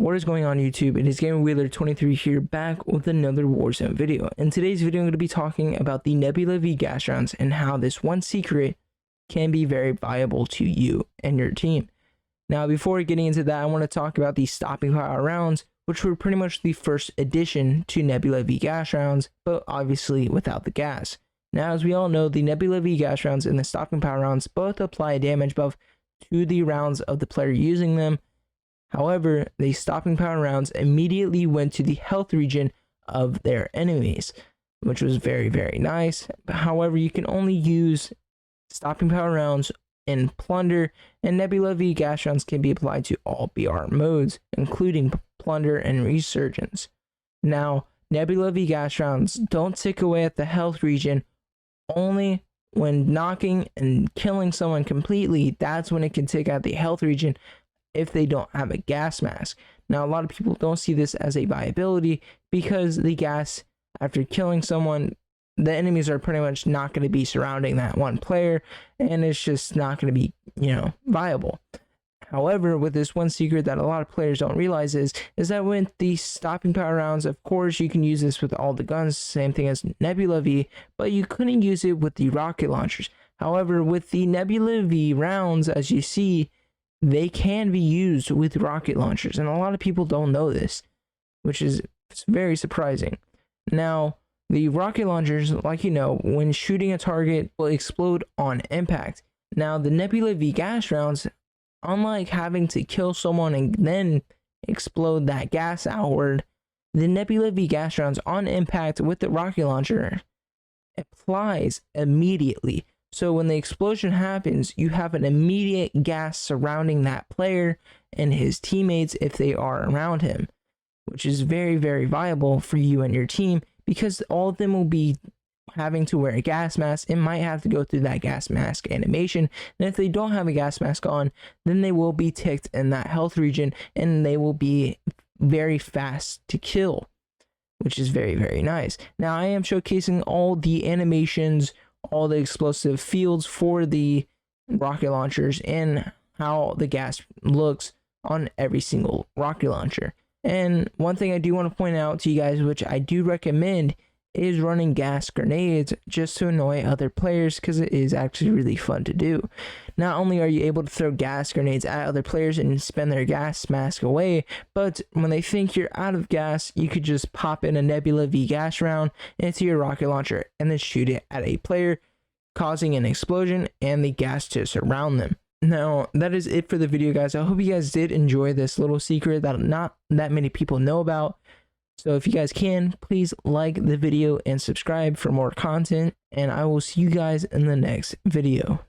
What is going on, YouTube? It is GamerWheeler23 here, back with another Warzone video. In today's video, I'm going to be talking about the Nebula V gas rounds and how this one secret can be very viable to you and your team. Now, before getting into that, I want to talk about the stopping power rounds, which were pretty much the first addition to Nebula V gas rounds, but obviously without the gas. Now, as we all know, the Nebula V gas rounds and the stopping power rounds both apply a damage buff to the rounds of the player using them. However, the stopping power rounds immediately went to the health region of their enemies, which was very, very nice. However, you can only use stopping power rounds in Plunder, and Nebula V gas rounds can be applied to all BR modes, including Plunder and Resurgence. Now, Nebula V gas rounds don't tick away at the health region, only when knocking and killing someone completely. That's when it can tick out the health region if they don't have a gas mask. Now, a lot of people don't see this as a viability because the gas, after killing someone, the enemies are pretty much not going to be surrounding that one player, and it's just not going to be, viable. However, with this one secret that a lot of players don't realize is that with the stopping power rounds, of course, you can use this with all the guns, same thing as Nebula V, but you couldn't use it with the rocket launchers. However, with the Nebula V rounds, as you see, they can be used with rocket launchers, and a lot of people don't know this, which is very surprising. Now, the rocket launchers, when shooting a target, will explode on impact. Now, the Nebula V gas rounds, unlike having to kill someone and then explode that gas outward, the Nebula V gas rounds on impact with the rocket launcher applies immediately. So when the explosion happens, you have an immediate gas surrounding that player and his teammates if they are around him, which is very, very viable for you and your team because all of them will be having to wear a gas mask and might have to go through that gas mask animation. And if they don't have a gas mask on, then they will be ticked in that health region and they will be very fast to kill, which is very, very nice. Now, I am showcasing all the animations, all the explosive fields for the rocket launchers and how the gas looks on every single rocket launcher. And one thing I do want to point out to you guys, which I do recommend, is running gas grenades just to annoy other players, because it is actually really fun to do. Not only are you able to throw gas grenades at other players and spin their gas mask away, but when they think you're out of gas, you could just pop in a Nebula V gas round into your rocket launcher and then shoot it at a player, causing an explosion and the gas to surround them. Now, that is it for the video, guys. I hope you guys did enjoy this little secret that not that many people know about. So if you guys can, please like the video and subscribe for more content, and I will see you guys in the next video.